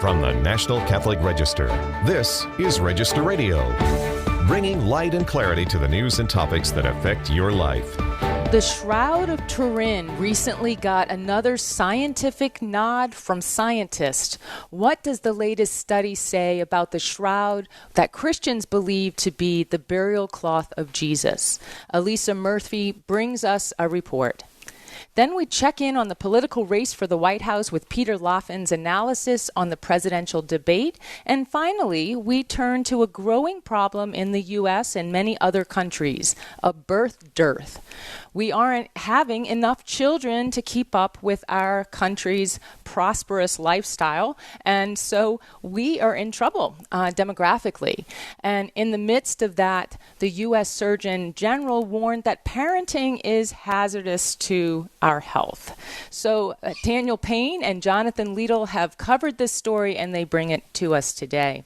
From the National Catholic Register, this is Register Radio, bringing light and clarity to the news and topics that affect your life. The Shroud of Turin recently got another scientific nod from scientists. What does the latest study say about the shroud that Christians believe to be the burial cloth of Jesus? Alyssa Murphy brings us a report. Then we check in on the political race for the White House with Peter Laffin's analysis on the presidential debate. And finally, we turn to a growing problem in the U.S. and many other countries, a birth dearth. We aren't having enough children to keep up with our country's prosperous lifestyle, and so we are in trouble demographically. And in the midst of that, the U.S. Surgeon General warned that parenting is hazardous to our health. So Daniel Payne and Jonathan Liedl have covered this story, and they bring it to us today.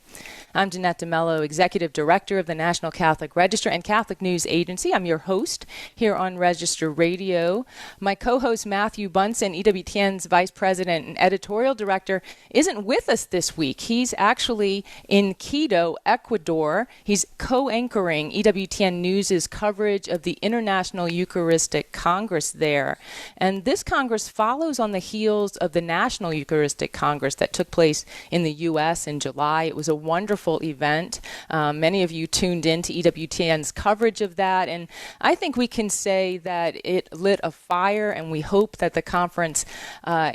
I'm Jeanette DeMello, Executive Director of the National Catholic Register and Catholic News Agency. I'm your host here on Register Radio. My co-host Matthew Bunson, EWTN's Vice President and Editorial Director, isn't with us this week. He's actually in Quito, Ecuador. He's co-anchoring EWTN News' coverage of the International Eucharistic Congress there. And this Congress follows on the heels of the National Eucharistic Congress that took place in the U.S. in July. It was a wonderful event. Many of you tuned in to EWTN's coverage of that, and I think we can say that it lit a fire, and we hope that the conference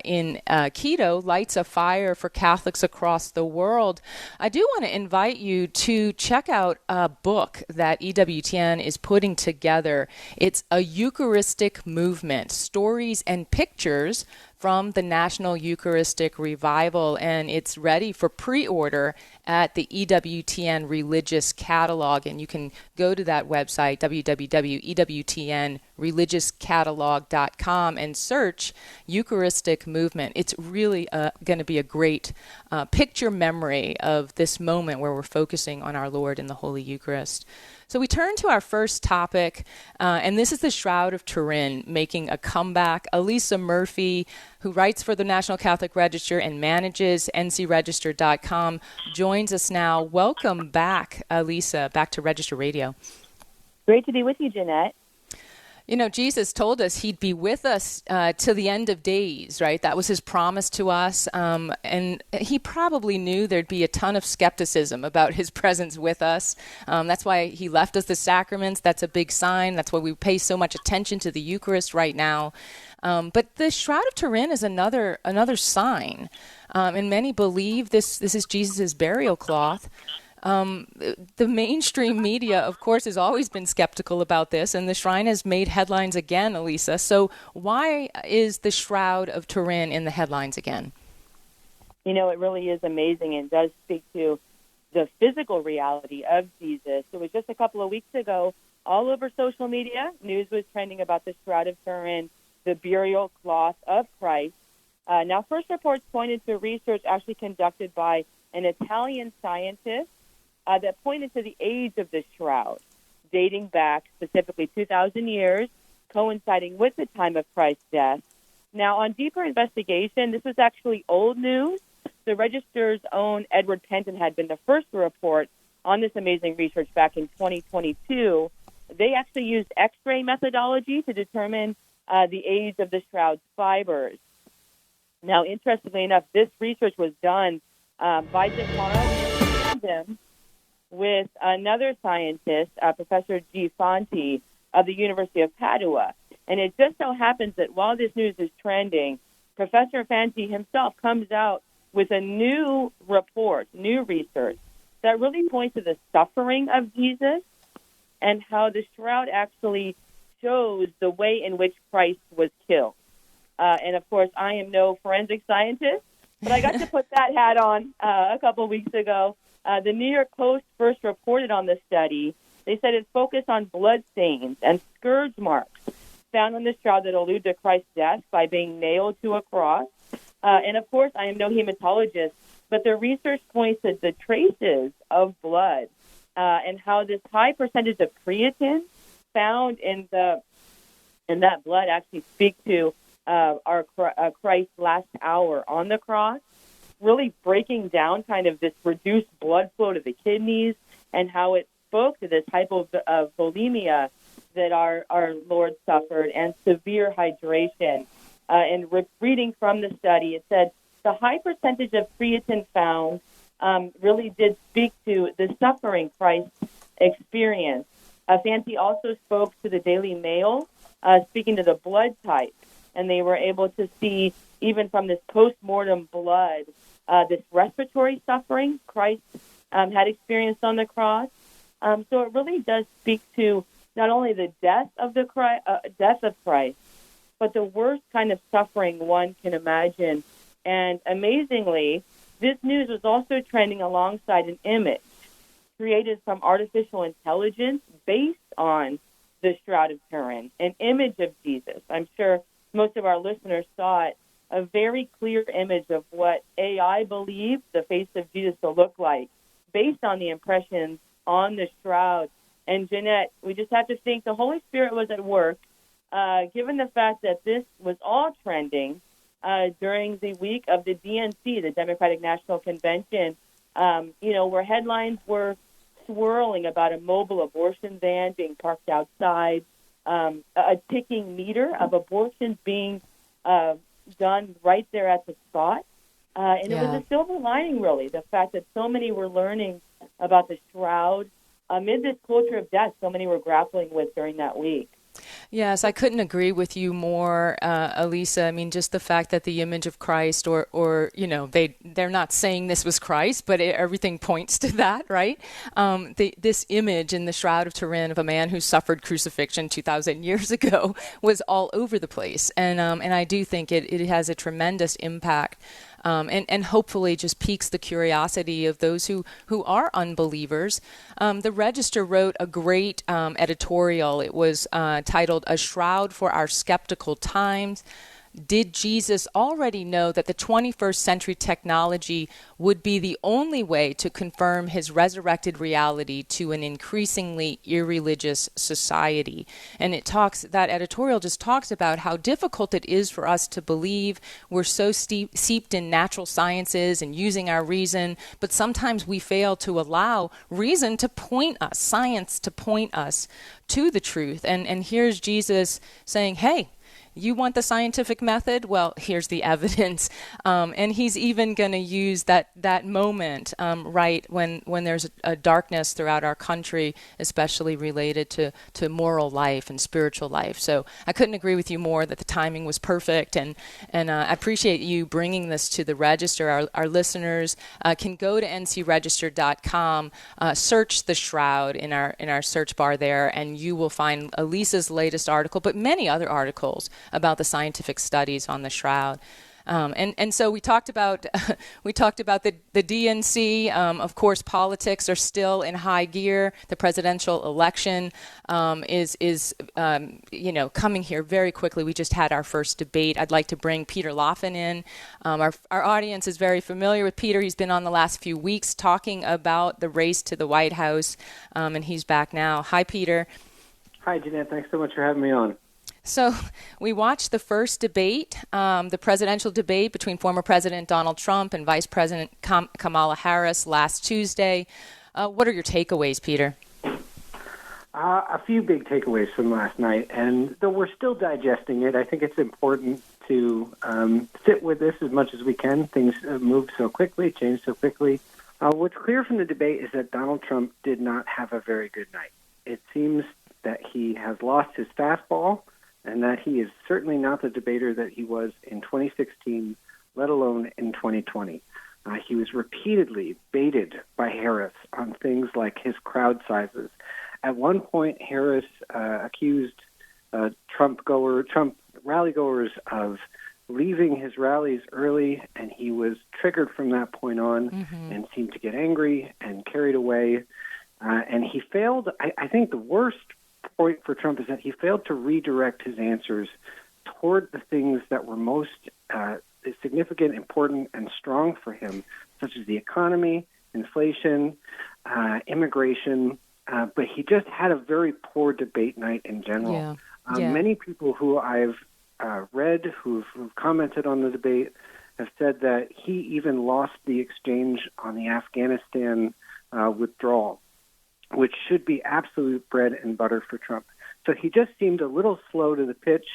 in Quito lights a fire for Catholics across the world. I do want to invite you to check out a book that EWTN is putting together. It's a Eucharistic movement, stories and pictures from the National Eucharistic Revival, and it's ready for pre-order at the EWTN Religious Catalog, and you can go to that website, www.ewtnreligiouscatalog.com, and search Eucharistic Movement. It's really going to be a great picture memory of this moment where we're focusing on our Lord in the Holy Eucharist. So we turn to our first topic, and this is the Shroud of Turin making a comeback. Alyssa Murphy, who writes for the National Catholic Register and manages ncregister.com, joins us now. Welcome back, Alyssa, back to Register Radio. Great to be with you, Jeanette. You know, Jesus told us he'd be with us to the end of days, right? That was his promise to us. And he probably knew there'd be a ton of skepticism about his presence with us. That's why he left us the sacraments. That's a big sign. That's why we pay so much attention to the Eucharist right now. But the Shroud of Turin is another sign. And many believe this is Jesus' burial cloth. The mainstream media, of course, has always been skeptical about this, and the shrine has made headlines again, Alyssa. So why is the Shroud of Turin in the headlines again? You know, it really is amazing and does speak to the physical reality of Jesus. It was just a couple of weeks ago, all over social media, news was trending about the Shroud of Turin, the burial cloth of Christ. Now, first reports pointed to research actually conducted by an Italian scientist that pointed to the age of the shroud, dating back specifically 2,000 years, coinciding with the time of Christ's death. Now, on deeper investigation, this was actually old news. The Register's own Edward Penton had been the first to report on this amazing research back in 2022. They actually used X-ray methodology to determine the age of the shroud's fibers. Now, interestingly enough, this research was done by tandem with another scientist, Professor G. Fanti of the University of Padua. And it just so happens that while this news is trending, Professor Fanti himself comes out with a new report, new research, that really points to the suffering of Jesus and how the shroud actually shows the way in which Christ was killed. And, of course, I am no forensic scientist, but I got to put that hat on a couple of weeks ago. The New York Post first reported on the study. They said it focused on blood stains and scourge marks found on the shroud that allude to Christ's death by being nailed to a cross. And, of course, I am no hematologist, but the research points to the traces of blood and how this high percentage of creatine found in that blood actually speak to our Christ's last hour on the cross. really breaking down kind of this reduced blood flow to the kidneys and how it spoke to this hypovolemia that our Lord suffered and severe hydration. And reading from the study, it said the high percentage of creatine found really did speak to the suffering Christ experienced. Fanti also spoke to the Daily Mail, speaking to the blood type, and they were able to see, even from this post-mortem blood, this respiratory suffering Christ had experienced on the cross. So it really does speak to not only the death of Christ, but the worst kind of suffering one can imagine. And amazingly, this news was also trending alongside an image created from artificial intelligence based on the Shroud of Turin, an image of Jesus. I'm sure most of our listeners saw it, a very clear image of what AI believed the face of Jesus to look like based on the impressions on the shroud. And Jeanette, we just have to think the Holy Spirit was at work, given the fact that this was all trending during the week of the DNC, the Democratic National Convention, where headlines were swirling about a mobile abortion van being parked outside, a ticking meter of abortions being done right there at the spot. And it was a silver lining, really, the fact that so many were learning about the shroud amid this culture of death so many were grappling with during that week. Yes, I couldn't agree with you more, Alyssa. I mean, just the fact that the image of Christ, or they're not saying this was Christ, but everything points to that, right? This image in the Shroud of Turin of a man who suffered crucifixion 2,000 years ago was all over the place, and I do think it has a tremendous impact. And hopefully just piques the curiosity of those who are unbelievers. The Register wrote a great editorial. It was titled "A Shroud for Our Skeptical Times." Did Jesus already know that the 21st century technology would be the only way to confirm his resurrected reality to an increasingly irreligious society? And that editorial just talks about how difficult it is for us to believe. We're so steeped in natural sciences and using our reason, but sometimes we fail to allow reason to point us, science to point us to the truth. And here's Jesus saying, hey, you want the scientific method? Well, here's the evidence. And he's even going to use that moment, right, when there's a darkness throughout our country, especially related to moral life and spiritual life. So I couldn't agree with you more that the timing was perfect. And I appreciate you bringing this to the Register. Our listeners can go to ncregister.com, search the Shroud in our search bar there, and you will find Alyssa's latest article, but many other articles about the scientific studies on the Shroud. And so we talked about the DNC. Of course, politics are still in high gear. The presidential election is coming here very quickly. We just had our first debate. I'd like to bring Peter Laffin in. Our audience is very familiar with Peter. He's been on the last few weeks talking about the race to the White House, and he's back now. Hi, Peter. Hi, Jeanette. Thanks so much for having me on. So we watched the first debate, the presidential debate between former President Donald Trump and Vice President Kamala Harris last Tuesday. What are your takeaways, Peter? A few big takeaways from last night, and though we're still digesting it, I think it's important to sit with this as much as we can. Things move so quickly, change so quickly. What's clear from the debate is that Donald Trump did not have a very good night. It seems that he has lost his fastball, and that he is certainly not the debater that he was in 2016, let alone in 2020. He was repeatedly baited by Harris on things like his crowd sizes. At one point, Harris accused Trump rally-goers of leaving his rallies early, and he was triggered from that point on and seemed to get angry and carried away. And he failed. I think the worst point for Trump is that he failed to redirect his answers toward the things that were most significant, important, and strong for him, such as the economy, inflation, immigration. But he just had a very poor debate night in general. Many people who I've read, who've commented on the debate, have said that he even lost the exchange on the Afghanistan withdrawal, which should be absolute bread and butter for Trump. So he just seemed a little slow to the pitch,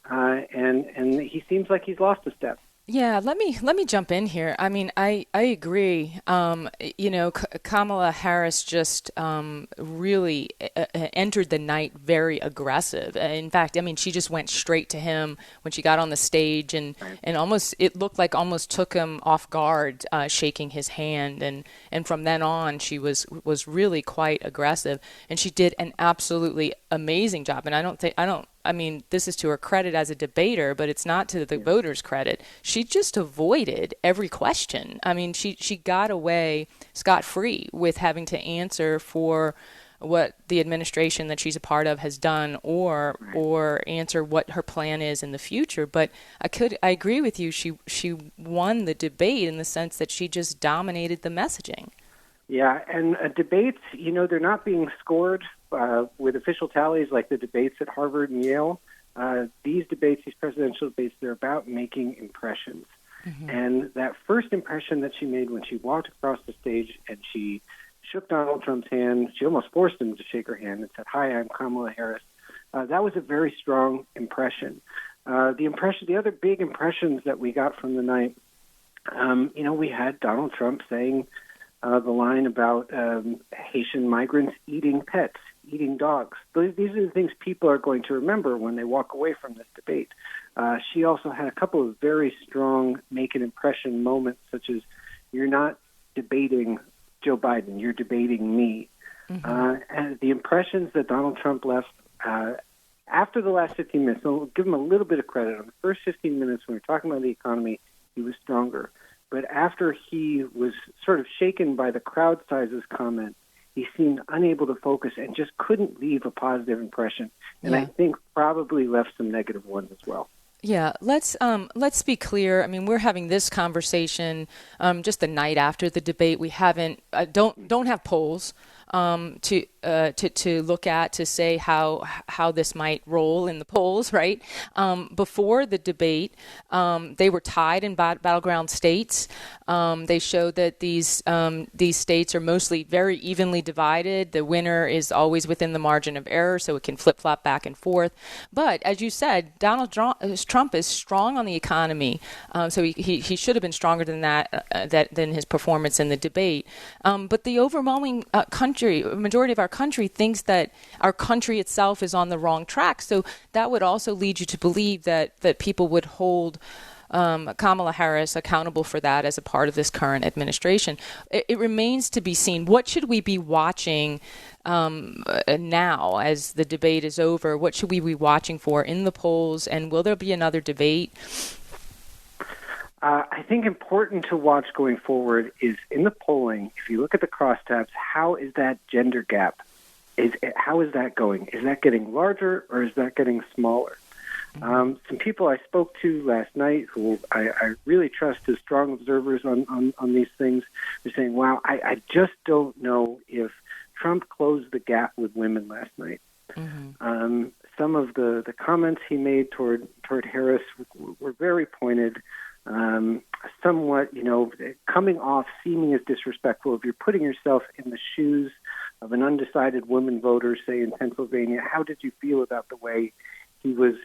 and he seems like he's lost a step. Yeah, let me jump in here. I mean, I agree. Kamala Harris just really entered the night very aggressive. In fact, I mean, she just went straight to him when she got on the stage, and almost it looked like almost took him off guard, shaking his hand, and from then on she was really quite aggressive, and she did an absolutely amazing job. And I mean, this is to her credit as a debater, but it's not to the voters' credit. She just avoided every question. I mean, she got away scot-free with having to answer for what the administration that she's a part of has done, or answer what her plan is in the future. But I agree with you. She won the debate in the sense that she just dominated the messaging. Yeah, and debates, they're not being scored with official tallies like the debates at Harvard and Yale. These debates, these presidential debates, they're about making impressions. Mm-hmm. And that first impression that she made when she walked across the stage and she shook Donald Trump's hand, she almost forced him to shake her hand and said, "Hi, I'm Kamala Harris." That was a very strong impression. The other big impressions that we got from the night, we had Donald Trump saying the line about Haitian migrants eating pets, eating dogs. These are the things people are going to remember when they walk away from this debate. She also had a couple of very strong make an impression moments, such as, "You're not debating Joe Biden, you're debating me." Mm-hmm. And the impressions that Donald Trump left after the last 15 minutes, so we'll give him a little bit of credit. On the first 15 minutes when we were talking about the economy, he was stronger. But after he was sort of shaken by the crowd sizes comment, he seemed unable to focus and just couldn't leave a positive impression. And I think probably left some negative ones as well. Yeah, let's be clear. I mean, we're having this conversation just the night after the debate. We haven't don't have polls to look at to say how this might roll in the polls, right? Before the debate, they were tied in battleground states. They showed that these states are mostly very evenly divided. The winner is always within the margin of error, so it can flip-flop back and forth. But as you said, Donald Trump is strong on the economy, so he should have been stronger than than his performance in the debate. But the overwhelming majority of our country thinks that our country itself is on the wrong track. So that would also lead you to believe that people would hold Kamala Harris accountable for that as a part of this current administration. It remains to be seen. What should we be watching now as the debate is over? What should we be watching for in the polls? And will there be another debate? I think important to watch going forward is in the polling, if you look at the crosstabs, how is that gender gap? How is that going? Is that getting larger or is that getting smaller? Some people I spoke to last night who I really trust as strong observers on these things are saying, wow, I just don't know if Trump closed the gap with women last night. Mm-hmm. Some of the comments he made toward Harris were very pointed. Somewhat, coming off seeming as disrespectful. If you're putting yourself in the shoes of an undecided woman voter, say in Pennsylvania, how did you feel about the way he was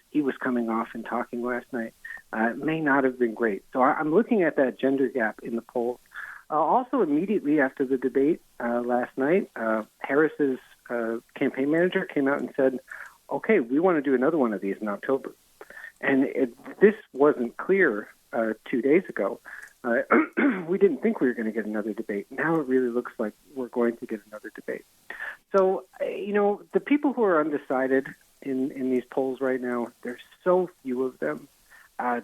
coming off and talking last night? It may not have been great. So I'm looking at that gender gap in the polls. Also, immediately after the debate last night, Harris's campaign manager came out and said, "Okay, we want to do another one of these in October." And this wasn't clear 2 days ago. We didn't think we were going to get another debate. Now it really looks like we're going to get another debate. So, the people who are undecided in these polls right now, there's so few of them.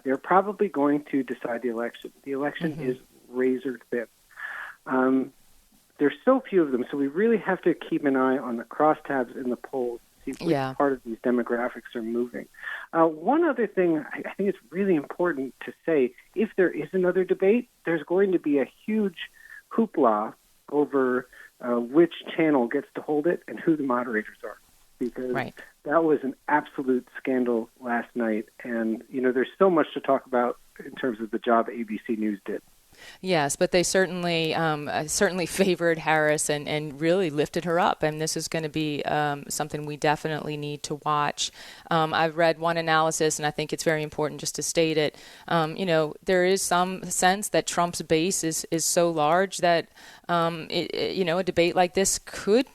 They're probably going to decide the election. The election is razor thin. There's so few of them, so we really have to keep an eye on the crosstabs in the polls to see which part of these demographics are moving. One other thing I think it's really important to say, if there is another debate, there's going to be a huge hoopla over which channel gets to hold it and who the moderators are. because Right. that was an absolute scandal last night. And, there's so much to talk about in terms of the job ABC News did. Yes, but they certainly favored Harris and really lifted her up. And this is going to be something we definitely need to watch. I've read one analysis, and I think it's very important just to state it. There is some sense that Trump's base is so large that a debate like this could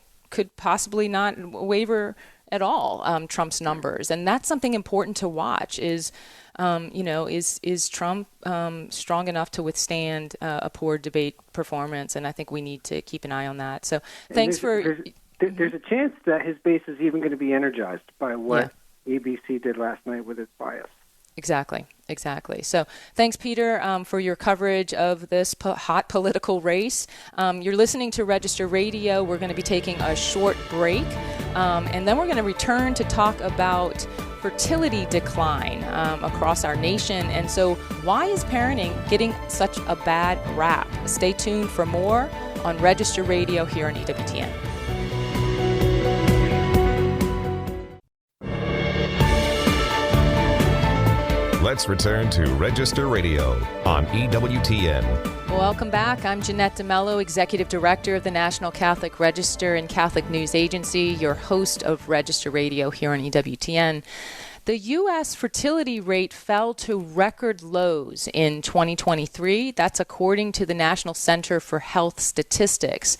possibly not waver at all Trump's numbers, and that's something important to watch. Is Trump strong enough to withstand a poor debate performance? And I think we need to keep an eye on that. So thanks there's a chance that his base is even going to be energized by what ABC did last night with its bias. Exactly. So thanks, Peter, for your coverage of this hot political race. You're listening to Register Radio. We're going to be taking a short break, and then we're going to return to talk about fertility decline across our nation. And so why is parenting getting such a bad rap? Stay tuned for more on Register Radio here on EWTN. Let's return to Register Radio on EWTN. Welcome back. I'm Jeanette DeMello, Executive Director of the National Catholic Register and Catholic News Agency, your host of Register Radio here on EWTN. The U.S. fertility rate fell to record lows in 2023. That's according to the National Center for Health Statistics.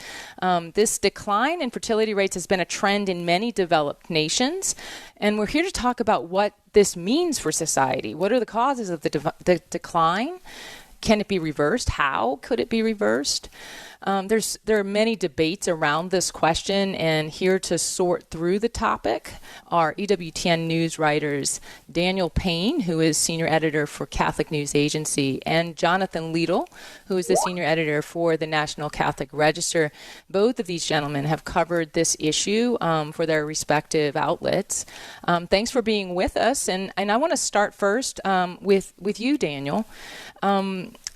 This decline in fertility rates has been a trend in many developed nations. And we're here to talk about what this means for society. What are the causes of the decline? Can it be reversed? How could it be reversed? There are many debates around this question, and here to sort through the topic are EWTN news writers Daniel Payne, who is senior editor for Catholic News Agency, and Jonathan Liedl, who is the senior editor for the National Catholic Register. Both of these gentlemen have covered this issue for their respective outlets. Thanks for being with us, and I want to start first with you, Daniel.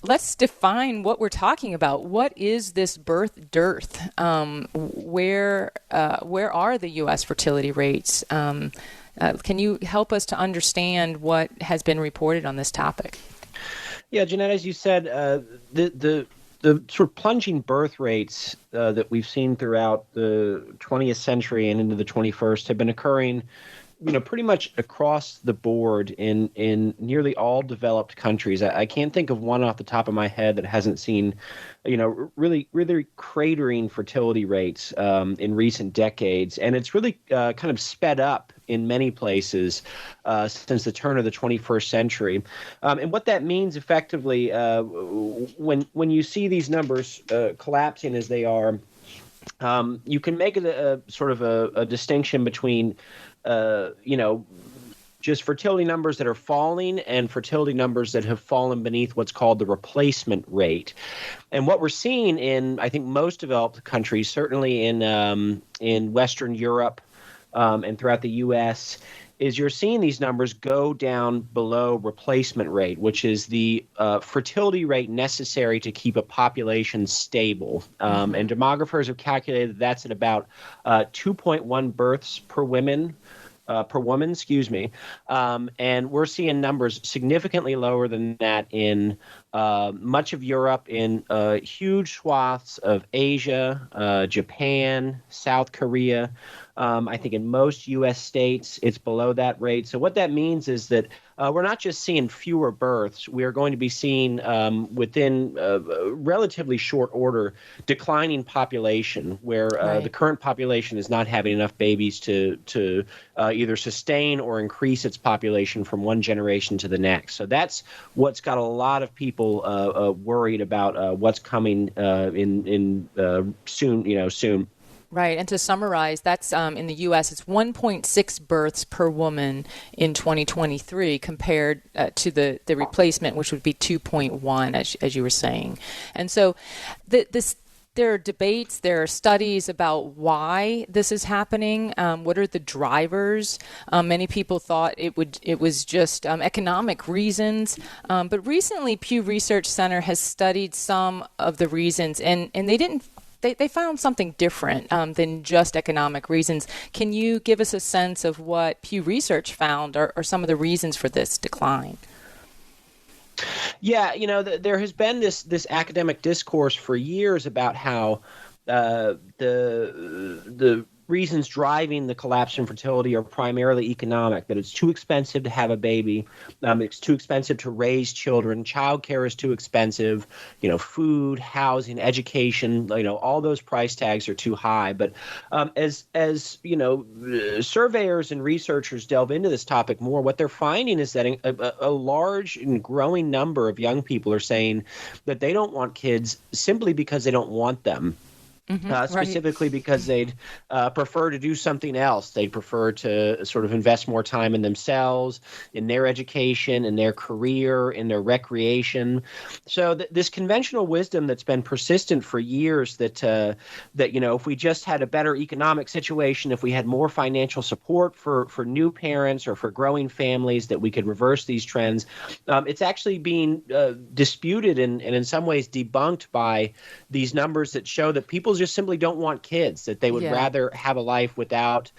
Let's define what we're talking about. What is this birth dearth? Where are the U.S. fertility rates? Can you help us to understand what has been reported on this topic? Yeah, Jeanette, as you said, the sort of plunging birth rates that we've seen throughout the 20th century and into the 21st have been occurring pretty much across the board in nearly all developed countries. I can't think of one off the top of my head that hasn't seen, really cratering fertility rates in recent decades. And it's really kind of sped up in many places since the turn of the 21st century. And what that means effectively, when you see these numbers collapsing as they are, you can make a sort of a distinction between just fertility numbers that are falling and fertility numbers that have fallen beneath what's called the replacement rate. And what we're seeing in, I think, most developed countries, certainly in Western Europe and throughout the U.S., is you're seeing these numbers go down below replacement rate, which is the fertility rate necessary to keep a population stable. And demographers have calculated that's at about 2.1 births per woman, and we're seeing numbers significantly lower than that in much of Europe, in huge swaths of Asia, Japan, South Korea. I think in most U.S. states, it's below that rate. So what that means is that we're not just seeing fewer births. We are going to be seeing within relatively short order declining population, where the current population is not having enough babies to either sustain or increase its population from one generation to the next. So that's what's got a lot of people worried about what's coming in soon. Right. And to summarize, that's in the U.S., it's 1.6 births per woman in 2023 compared to the replacement, which would be 2.1, as you were saying. And so there are debates, there are studies about why this is happening. What are the drivers? Many people thought it was just economic reasons. But recently, Pew Research Center has studied some of the reasons, and they didn't they found something different than just economic reasons. Can you give us a sense of what Pew Research found or some of the reasons for this decline? Yeah, there has been this academic discourse for years about how the reasons driving the collapse in fertility are primarily economic, that it's too expensive to have a baby, it's too expensive to raise children, childcare is too expensive, food, housing, education, all those price tags are too high. But as surveyors and researchers delve into this topic more, what they're finding is that a large and growing number of young people are saying that they don't want kids simply because they don't want them. Specifically because they'd prefer to do something else. They'd prefer to sort of invest more time in themselves, in their education, in their career, in their recreation. So this conventional wisdom that's been persistent for years that if we just had a better economic situation, if we had more financial support for new parents or for growing families, that we could reverse these trends, it's actually being disputed and in some ways debunked by these numbers that show that people just simply don't want kids, that they would rather have a life without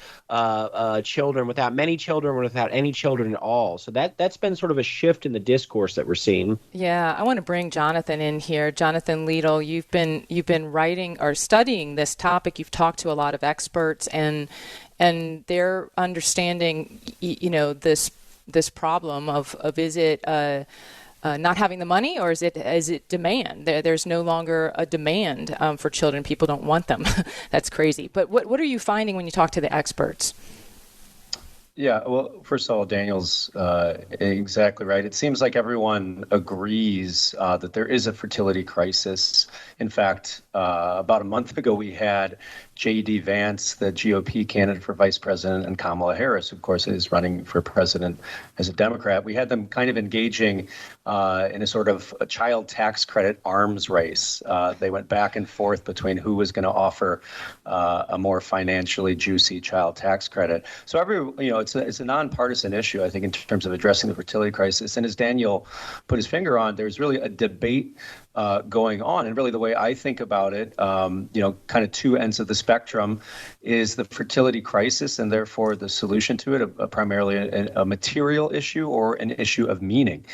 children, without many children, or without any children at all. So that's been sort of a shift in the discourse that we're seeing. Yeah, I want to bring Jonathan in here. Jonathan Liedl, you've been writing or studying this topic. You've talked to a lot of experts, and they're understanding, this problem of is it not having the money, or is it demand? There's no longer a demand for children. People don't want them. That's crazy. But what are you finding when you talk to the experts? Yeah, well, first of all, Daniel's exactly right. It seems like everyone agrees that there is a fertility crisis. In fact, about a month ago, we had J.D. Vance, the GOP candidate for vice president, and Kamala Harris, who, of course, is running for president as a Democrat. We had them kind of engaging in a sort of a child tax credit arms race. They went back and forth between who was going to offer a more financially juicy child tax credit. So it's a nonpartisan issue, I think, in terms of addressing the fertility crisis. And as Daniel put his finger on, there's really a debate going on. And really the way I think about it, kind of two ends of the spectrum, is the fertility crisis and therefore the solution to it, primarily a material issue or an issue of meaning.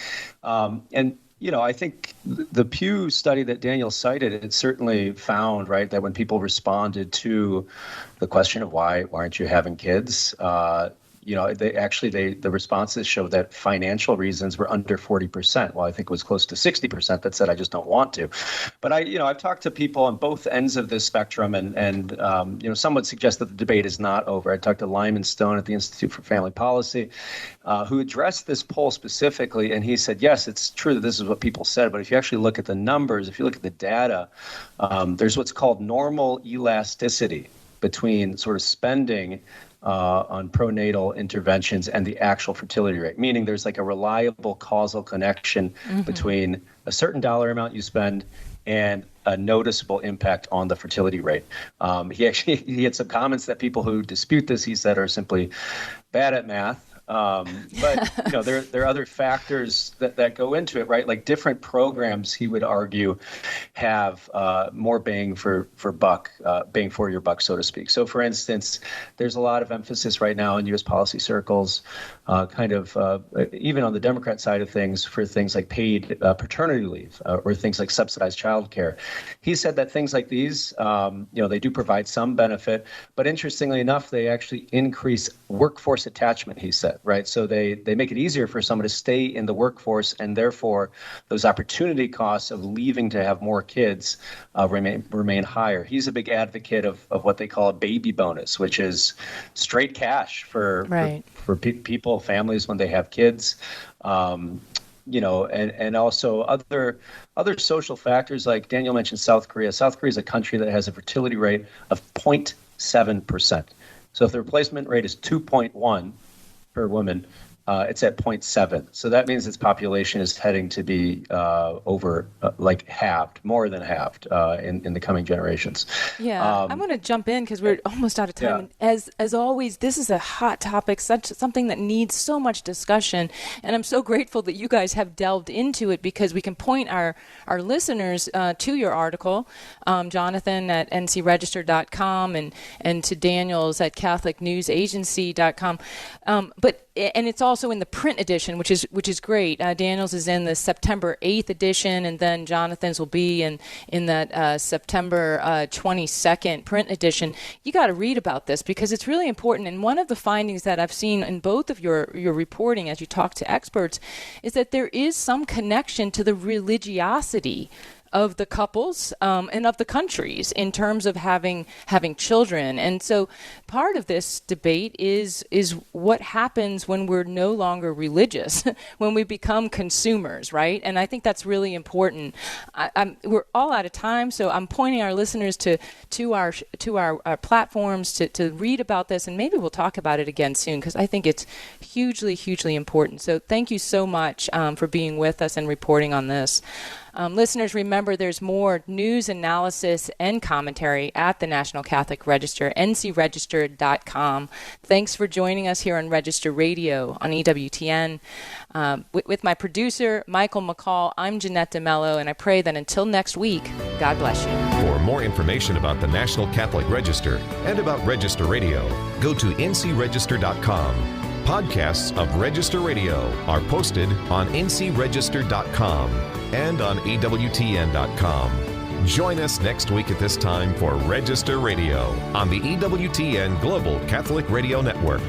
I think the Pew study that Daniel cited, it certainly found, right, that when people responded to the question of why aren't you having kids, the responses showed that financial reasons were under 40%. Well, I think it was close to 60% that said, I just don't want to. But I've talked to people on both ends of this spectrum, and some would suggest that the debate is not over. I talked to Lyman Stone at the Institute for Family Policy, who addressed this poll specifically, and he said, yes, it's true that this is what people said, but if you actually look at the numbers, if you look at the data, there's what's called normal elasticity between sort of spending on pronatal interventions and the actual fertility rate, meaning there's like a reliable causal connection between a certain dollar amount you spend and a noticeable impact on the fertility rate. He had some comments that people who dispute this, he said, are simply bad at math. But there are other factors that go into it, right? Like different programs, he would argue, have more bang for your buck, so to speak. So, for instance, there's a lot of emphasis right now in U.S. policy circles, even on the Democrat side of things, for things like paid paternity leave or things like subsidized childcare. He said that things like these, they do provide some benefit, but interestingly enough, they actually increase workforce attachment, he said. Right. So they make it easier for someone to stay in the workforce, and therefore those opportunity costs of leaving to have more kids remain higher. He's a big advocate of what they call a baby bonus, which is straight cash for people, families when they have kids. And also other social factors, like Daniel mentioned South Korea. South Korea is a country that has a fertility rate of 0.7%. So if the replacement rate is 2.1 per woman, it's at 0.7. So that means its population is heading to be halved, more than halved in the coming generations. Yeah, I'm going to jump in because we're almost out of time. Yeah. As always, this is a hot topic, something that needs so much discussion. And I'm so grateful that you guys have delved into it, because we can point our listeners to your article, Jonathan at ncregister.com and to Daniel's at catholicnewsagency.com. And it's also in the print edition, which is great. Daniel's is in the September 8th edition, and then Jonathan's will be in that September 22nd print edition. You got to read about this because it's really important. And one of the findings that I've seen in both of your reporting as you talk to experts is that there is some connection to the religiosity of the couples and of the countries in terms of having children. And so part of this debate is what happens when we're no longer religious, when we become consumers, right? And I think that's really important. We're all out of time, so I'm pointing our listeners to our platforms to read about this, and maybe we'll talk about it again soon, because I think it's hugely, hugely important. So thank you so much for being with us and reporting on this. Listeners, remember there's more news, analysis, and commentary at the National Catholic Register, ncregister.com. Thanks for joining us here on Register Radio on EWTN. With my producer, Michael McCall, I'm Jeanette DeMello, and I pray that until next week, God bless you. For more information about the National Catholic Register and about Register Radio, go to ncregister.com. Podcasts of Register Radio are posted on ncregister.com and on EWTN.com. Join us next week at this time for Register Radio on the EWTN Global Catholic Radio Network.